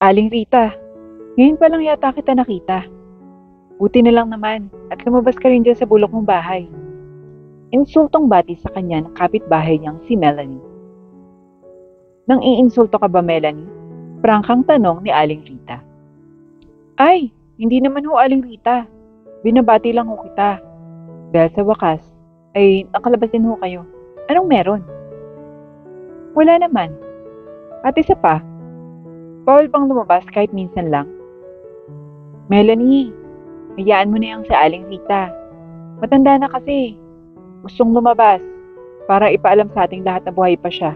Aling Rita, ngayon pa lang yata kita nakita. Buti na lang naman at lumabas ka rin dyan sa bulok mong bahay. Insultong bati sa kanya ng kapitbahay niyang si Melanie. Nang iinsulto ka ba, Melanie? Prangkang tanong ni Aling Rita. Ay, hindi naman ho, Aling Rita. Binabati lang ho kita. Dahil sa wakas, ay nakalabas din ho kayo. Anong meron? Wala naman. At isa pa, bawal bang lumabas kahit minsan lang? Melanie, hayaan mo na yung sa Aling Rita. Matanda na kasi. Gustong lumabas para ipaalam sa ating lahat na buhay pa siya.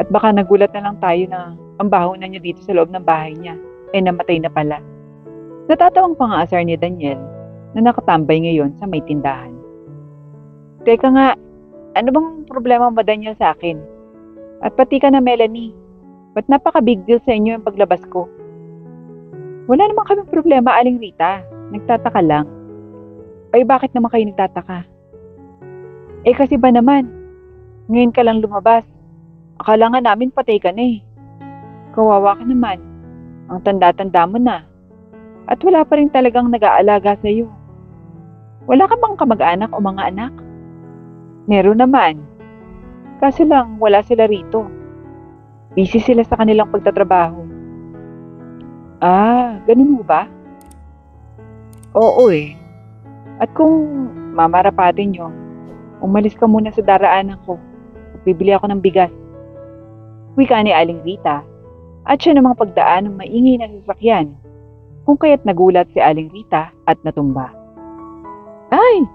At baka nagulat na lang tayo na ang baho na niya dito sa loob ng bahay niya ay namatay na pala. Natatawang pang-aasar ni Daniel na nakatambay ngayon sa may tindahan. Teka nga, ano bang problema mo, Daniel, sa akin? At pati ka na, Melanie. Ba't napaka-big deal sa inyo yung paglabas ko? Wala naman kaming problema, Aling Rita. Nagtataka lang. Ay, bakit naman kayo nagtataka? Eh kasi ba naman, ngayon ka lang lumabas. Akala nga namin patay ka na eh. Kawawa ka naman. Ang tanda-tanda mo na. At wala pa rin talagang nag-aalaga sa iyo. Wala ka bang kamag-anak o mga anak? Meron naman. Kaso lang, wala sila rito. Busy sila sa kanilang pagtatrabaho. Ah, ganun mo ba? Oo eh. At kung mamarapatin nyo, umalis ka muna sa daraanan ko. Bibili ako ng bigas. Wika ni Aling Rita. At siya namang pagdaan ng maingay na sasakyan. Kung kaya't nagulat si Aling Rita at natumba. Ay!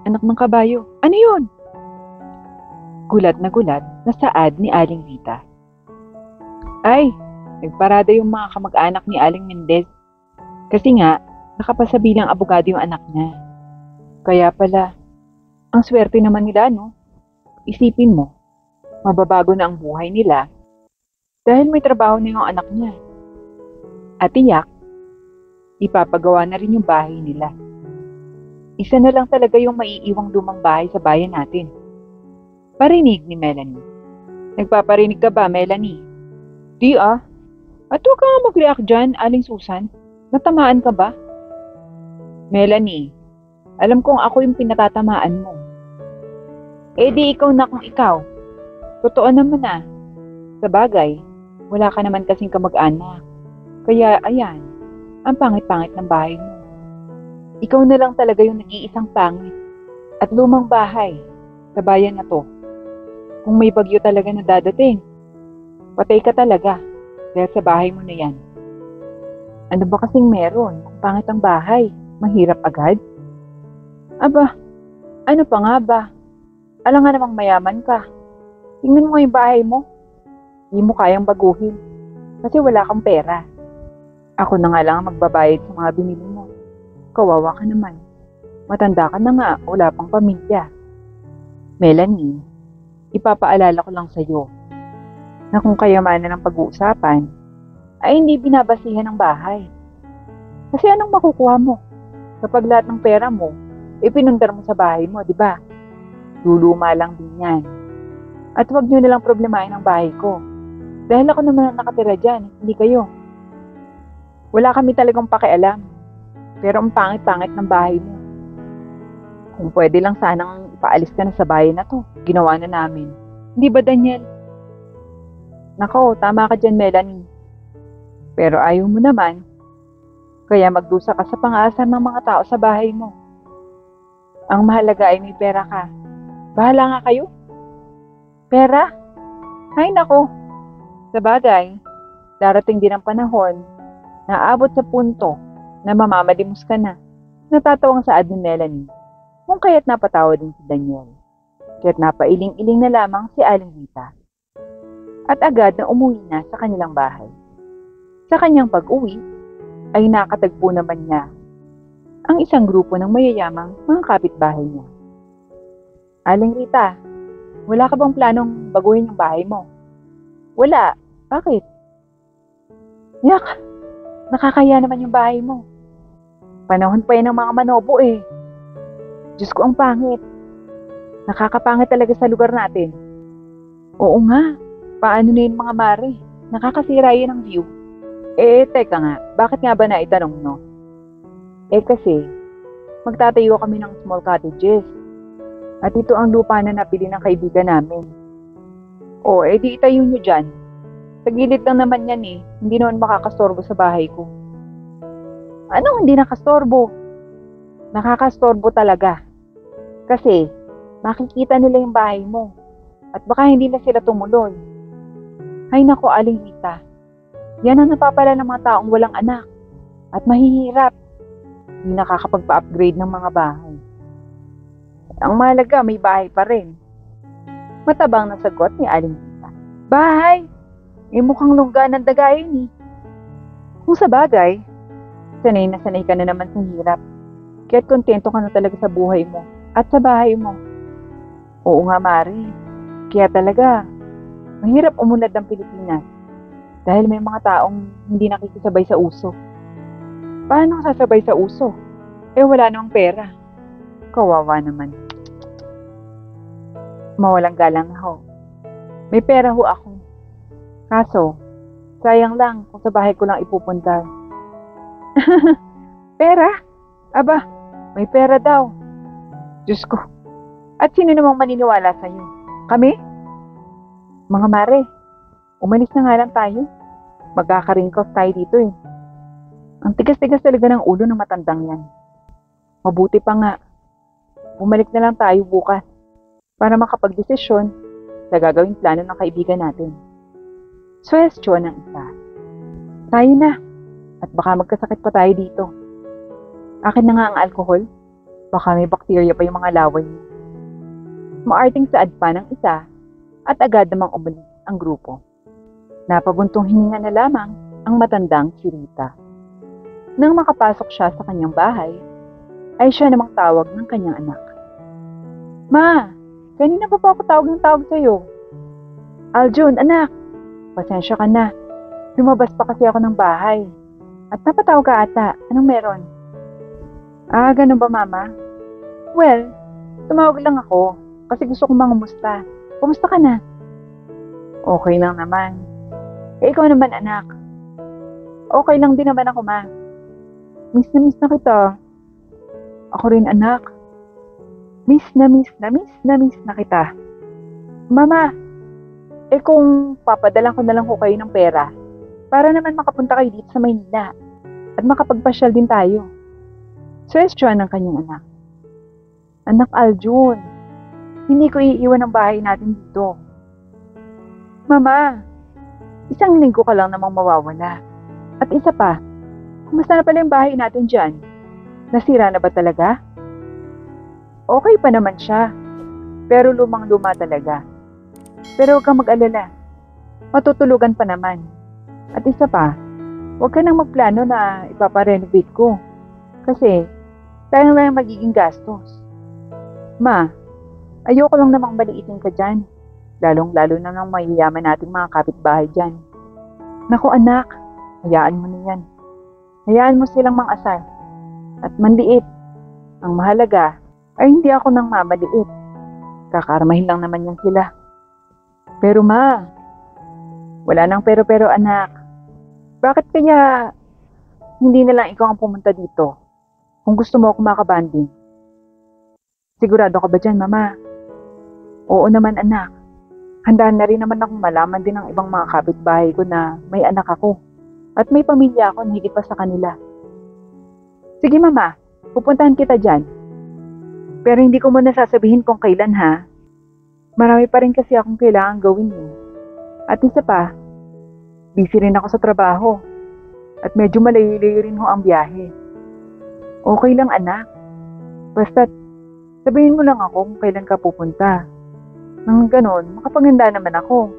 Anak ng kabayo. Ano yun? Gulat na saad ni Aling Rita. Ay! Nagparada yung mga kamag-anak ni Aling Mendez. Kasi nga, nakapasabilang abogado yung anak niya. Kaya pala, ang swerte naman nila, no? Isipin mo, mababago na ang buhay nila dahil may trabaho na yung anak niya. At tiyak, ipapagawa na rin yung bahay nila. Isa na lang talaga yung maiiwang lumang bahay sa bayan natin. Parinig ni Melanie. Nagpaparinig ka ba, Melanie? Di ah. At huwag ka nga mag-react dyan, Aling Susan. Natamaan ka ba? Melanie, alam kong ako yung pinatatamaan mo. Eh di ikaw na kung ikaw. Totoo naman ah. Sa bagay, wala ka naman kasing kamag-anak. Kaya ayan, ang pangit-pangit ng bahay mo. Ikaw na lang talaga yung nag-iisang pangit. At lumang bahay sa bayan na to. Kung may bagyo talaga na dadating, patay ka talaga dahil sa bahay mo na yan. Ano ba kasing meron kung pangit ang bahay? Mahirap agad? Aba, ano pa nga ba? Alam nga namang mayaman ka. Tingnan mo yung bahay mo. Hindi mo kayang baguhin. Kasi wala kang pera. Ako na nga lang ang magbabayad sa mga binili mo. Kawawa ka naman. Matanda ka na nga, wala pang pamilya. Melanie, ipapaalala ko lang sa'yo na kung kayamanan ng pag-uusapan, ay hindi binabasihan ng bahay. Kasi anong makukuha mo kapag lahat ng pera mo, ipinundar mo sa bahay mo, di ba? Luluma lang din yan. At huwag nyo nalang problemahin ang bahay ko. Dahil ako naman ang nakatira dyan, hindi kayo. Wala kami talagang pakialam. Pero ang pangit-pangit ng bahay mo. Kung pwede lang sanang ipaalis ka na sa bahay na to, ginawa na namin. Hindi ba, Daniel? Nako, tama ka dyan, Melanie. Pero ayaw mo naman. Kaya magdusa ka sa pang-aasar ng mga tao sa bahay mo. Ang mahalaga ay may pera ka. Bahala nga kayo. Pera? Ay nako. Sa bagay, darating din ang panahon na abot sa punto na mamamalimos ka na. Natatawang saad ni Melanie. Kung kaya't napatawa din si Daniel. Kaya't napailing-iling na lamang si Aling Rita. At agad na umuwi na sa kanilang bahay. Sa kanyang pag-uwi, ay nakatagpo naman niya ang isang grupo ng mayayamang mga kapitbahay niya. Aling Rita, wala ka bang planong baguhin yung bahay mo? Wala. Bakit? Yak, nakakaya naman yung bahay mo. Panahon pa yan ng mga manobo eh. Diyos ko, ang pangit. Nakakapangit talaga sa lugar natin. Oo nga. Paano na yung mga mare? Nakakasira yun ang view. Teka nga, bakit nga ba naitanong no? Kasi, magtatayo kami ng small cottages. At ito ang lupa na napili ng kaibigan namin. Di itayo nyo dyan. Sa gilid lang naman yan hindi naman makakastorbo sa bahay ko. Anong hindi nakastorbo? Nakakastorbo talaga. Kasi, makikita nila yung bahay mo. At baka hindi na sila tumuloy. Ay nako, Aling Rita. Yan ang napapala ng mga taong walang anak. At mahihirap. Hindi nakakapagpa-upgrade ng mga bahay. Ang mahalaga, may bahay pa rin. Matabang na sagot ni Aling Rita. Bahay? Mukhang lungga ng daga yun Kung sa bagay, sanay na sanay ka na naman sa hirap. Kaya't kontento ka na talaga sa buhay mo at sa bahay mo. Oo nga, Mari. Kaya talaga, mahirap umunlad ng Pilipinas dahil may mga taong hindi nakikisabay sa uso. Paano sasabay sa uso? Wala namang pera. Kawawa naman. Mawalang galang ako. May pera ho ako. Kaso, sayang lang kung sa bahay ko lang ipupunta. Pera? Aba, may pera daw. Diyos ko. At sino namang maniniwala sa'yo? Kami? Mga mare, umalis na nga lang tayo. Magkaka-wrinkles tayo dito Ang tigas-tigas talaga ng ulo ng matandang yan. Mabuti pa nga. Bumalik na lang tayo bukas para makapag-desisyon sa gagawing plano ng kaibigan natin. Suwestyon ng isa. Tayo na. At baka magkasakit pa tayo dito. Akin na nga ang alkohol. Baka may bakterya pa yung mga laway niya. Maarting saad pa ng isa at agad namang umalis ang grupo. Napabuntong hininga na lamang ang matandang si Rita. Nang makapasok siya sa kanyang bahay, ay siya namang tawag ng kanyang anak. Ma, kanina pa ako tawag ng tawag sa'yo. Aljun, anak, pasensya ka na. Lumabas pa kasi ako ng bahay. At napatawag ka ata. Anong meron? Ganun ba, Mama? Well, tumawag lang ako kasi gusto kong mangumusta. Kumusta ka na? Okay lang naman. Ikaw naman, anak. Okay lang din naman ako, Ma. Miss na kita. Ako rin, anak. Miss na kita. Mama, kung papadalan ko na lang ko kayo ng pera, para naman makapunta kayo dito sa Maynila at makapagpasyal din tayo. Suwestyon ng kanyang anak. Anak Aljun, hindi ko iiwan ang bahay natin dito. Mama, isang linggo ka lang namang mawawala. At isa pa, kumusta na pala yung bahay natin dyan? Nasira na ba talaga? Okay pa naman siya, pero lumang-luma talaga. Pero huwag kang mag-alala, matutulugan pa naman. At isa pa, huwag ka nang magplano na ipaparenovate ko. Kasi, sayang lang yung magiging gastos. Ma, ayoko lang namang maliitin ka dyan. Lalong-lalo na ng mayayaman nating mga kapitbahay dyan. Naku anak, hayaan mo na yan. Hayaan mo silang mang-asar. At manliit. Ang mahalaga ay hindi ako nang mamaliit. Kakarmahin lang naman yan sila. Pero ma, wala nang pero-pero anak. Bakit kaya hindi na lang ikaw ang pumunta dito? Kung gusto mo ako makabanding. Sigurado ka ba dyan, Mama? Oo naman, anak. Handa na rin naman akong malaman din ng ibang mga kapitbahay ko na may anak ako. At may pamilya ako na higit pa sa kanila. Sige, Mama. Pupuntahan kita dyan. Pero hindi ko muna sasabihin kung kailan, ha? Marami pa rin kasi akong kailangan gawin At isa pa, busy rin ako sa trabaho. At medyo malayo-layo rin ang biyahe. Okay lang, anak. Basta, sabihin mo lang ako kung kailan ka pupunta. Nang ganon, makapaganda naman ako.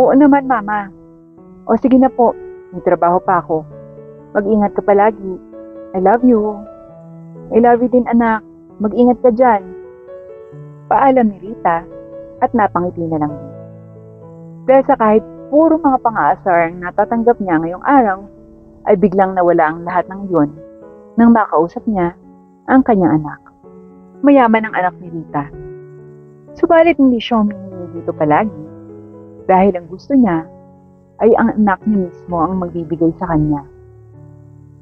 Oo naman, Mama. O sige na po, may trabaho pa ako. Mag-ingat ka palagi. I love you. I love you din, anak. Mag-ingat ka dyan. Paalam ni Rita at napangiti na lang din. Dahil sa kahit puro mga pang-aasar ang natatanggap niya ngayong araw, ay biglang nawala ang lahat ng yun nang makausap niya ang kanyang anak. Mayaman ang anak ni Rita. Subalit hindi siya humingi dito palagi dahil ang gusto niya ay ang anak niya mismo ang magbibigay sa kanya.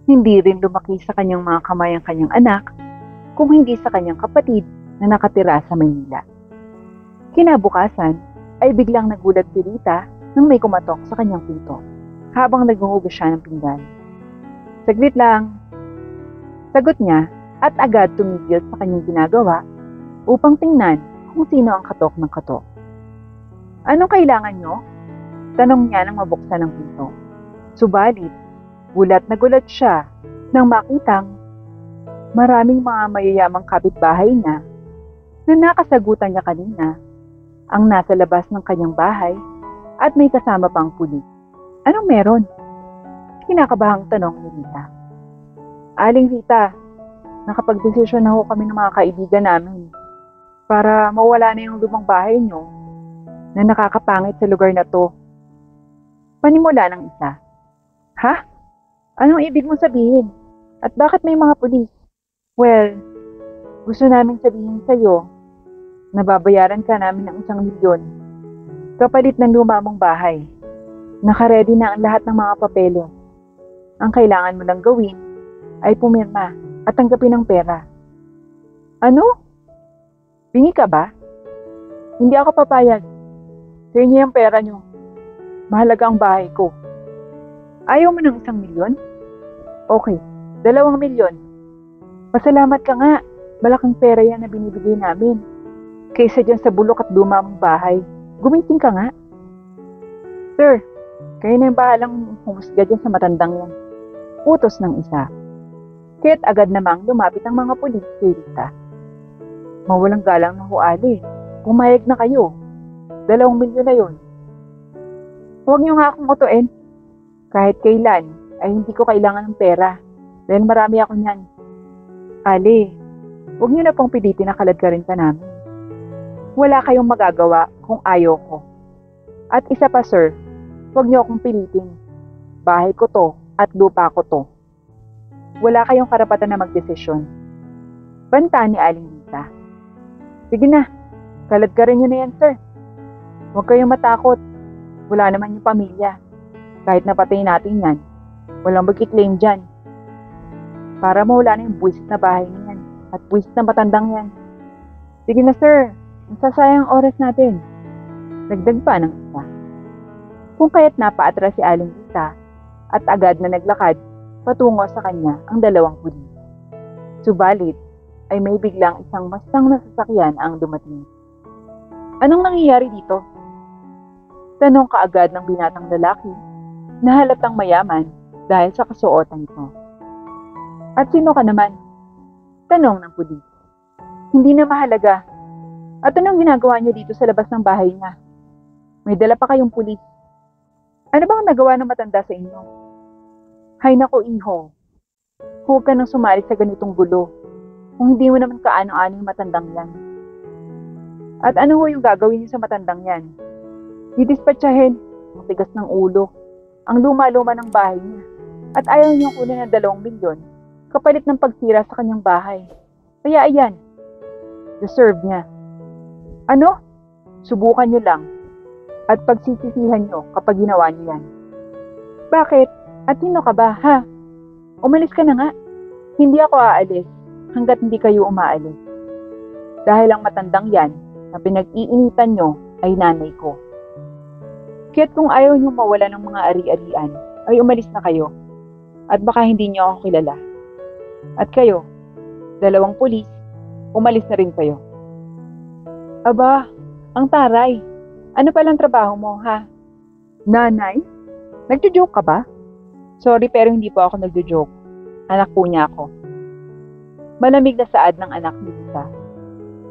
Hindi rin lumaki sa kanyang mga kamay ang kanyang anak kung hindi sa kanyang kapatid na nakatira sa Maynila. Kinabukasan ay biglang nagulat si Rita nang may kumatok sa kanyang pinto habang naghuhugas siya ng pinggan. Saglit lang, sagot niya at agad tumigil sa kanyang ginagawa upang tingnan kung sino ang katok ng katok. Anong kailangan nyo? Tanong niya nang mabuksan ang pinto. Subalit, gulat na gulat siya nang makitang maraming mga mayayamang kapitbahay niya na nakasagutan niya kanina ang nasa labas ng kanyang bahay at may kasama pang pulis. Anong meron? Kinakabahang tanong ni Rita. Aling Rita, nakapagdesisyon na ho kami ng mga kaibigan namin para mawala na yung lumang bahay nyo na nakakapangit sa lugar na to. Panimula ng isa. Ha? Anong ibig mong sabihin? At bakit may mga pulis? Well, gusto namin sabihin sa'yo na babayaran ka namin ng 1 milyon kapalit ng luma mong bahay. Nakaredy na ang lahat ng mga papelo. Ang kailangan mo lang gawin ay pumirma at tanggapin ang pera. Ano? Bingi ka ba? Hindi ako papayag. Sa inyo yung pera nyo. Mahalaga ang bahay ko. Ayaw mo ng 1 milyon? Okay, 2 milyon. Pasalamat ka nga. Malaking pera yan na binibigay namin. Kaysa dyan sa bulok at luma mong bahay, guminting ka nga. Sir, kayo na yung bahalang humusga dyan sa matandang yan. Utos ng isa. Kaya't agad namang lumapit ang mga pulis kay Rita. Mawalang galang na huali. Pumayag na kayo. 2 milyon na yun. Huwag niyo nga akong utuin. Kahit kailan ay hindi ko kailangan ng pera. Dahil marami ako niyan. Ali, huwag niyo na pong pilitin na kaladkarin ka namin. Wala kayong magagawa kung ayaw ko. At isa pa sir, huwag niyo akong pilitin. Bahay ko to at lupa ko to. Wala kayong karapatan na magdesisyon. Banta ni Aling Rita. Sige na, kaladkarin niyo na yan sir. Huwag kayong matakot. Wala naman yung pamilya. Kahit napatay natin yan, walang mag-i-claim dyan. Para mawala na yung buwisit na bahay niyan at buwisit na matandang yan. Sige na sir, nasasayang oras natin. Dagdag pa ng isa. Kung kaya't napaatras si Aling Rita at agad na naglakad patungo sa kanya ang 2 pulis. Subalit ay may biglang isang Mustang na sasakyan ang dumating. Anong nangyayari dito? Tanong kaagad ng binatang lalaki na halatang mayaman dahil sa kasuotan nito. At sino ka naman? Tanong ng pulis. Hindi na mahalaga. At anong ginagawa niyo dito sa labas ng bahay niya? May dala pa kayong pulis. Ano bang nagawa ng matanda sa inyo? Hay nako iho. Huwag ka nang sumali sa ganitong gulo. Kung hindi mo naman kaano-ano yung matandang yan. At ano ho yung gagawin niyo sa matandang yan? Didispatsahin, ang tigas ng ulo, ang luma-luma ng bahay niya. At ayaw niyong kunin ng 2 milyon kapalit ng pagsira sa kanyang bahay. Kaya ayan, deserve niya. Ano? Subukan niyo lang. At pagsisisihan niyo kapag ginawa niyo yan. Bakit? At sino ka ba, ha? Umalis ka na nga. Hindi ako aalis hanggat hindi kayo umaalis. Dahil ang matandang yan na pinag-iinitan niyo ay nanay ko. Kaya't kung ayaw niyo mawala ng mga ari-arian, ay umalis na kayo. At baka hindi niyo ako kilala. At kayo, 2 pulis, umalis na rin kayo. Aba, ang taray. Ano palang trabaho mo, ha? Nanay? Nagjo-joke ka ba? Sorry pero hindi po ako nagjo-joke. Anak po niya ako. Malamig na saad ng anak ni Lisa.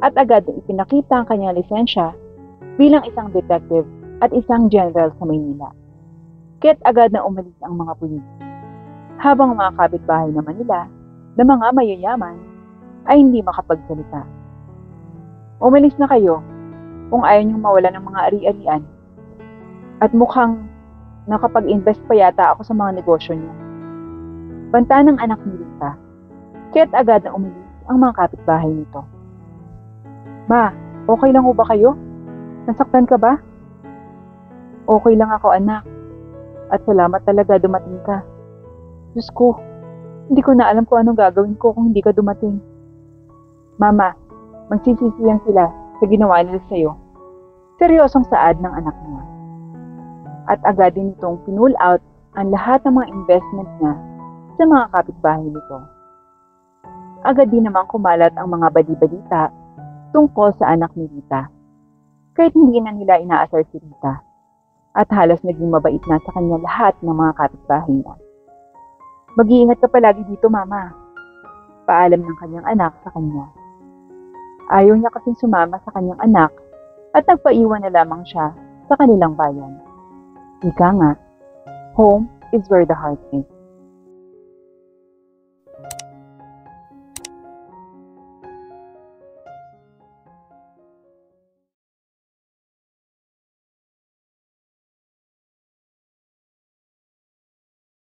At agad ipinakita ang kanyang lisensya bilang isang detective at isang general sa Maynila. Kaya't agad na umalis ang mga pulis. Habang mga kapitbahay naman nila na mga mayayaman ay hindi makapagsalita. Umalis na kayo kung ayaw niyong mawala ng mga ari-arian. At mukhang nakapag-invest pa yata ako sa mga negosyo niyo. Banta ng anak ni Rita. Kaya't agad na umalis ang mga kapitbahay nito. Ma, okay lang ho ba kayo? Nasaktan ka ba? Okay lang ako anak. At salamat talaga dumating ka. Diyos ko, hindi ko na alam kung anong gagawin ko kung hindi ka dumating. Mama, magsisisiyan sila sa ginawa nila sa'yo. Seryosong saad ng anak niya. At agad din itong pinull out ang lahat ng mga investment niya sa mga kapitbahay nito. Agad din naman kumalat ang mga bali-balita tungkol sa anak ni Rita. Kahit hindi na nila inaasar si Rita. At halos naging mabait na sa kanya lahat ng mga kapitbahay niya. Mag-iingat ka palagi dito, Mama. Paalam ng kanyang anak sa kanya. Ayaw niya kasing sumama sa kanyang anak at nagpaiwan na lamang siya sa kanilang bayan. Ika nga, home is where the heart is.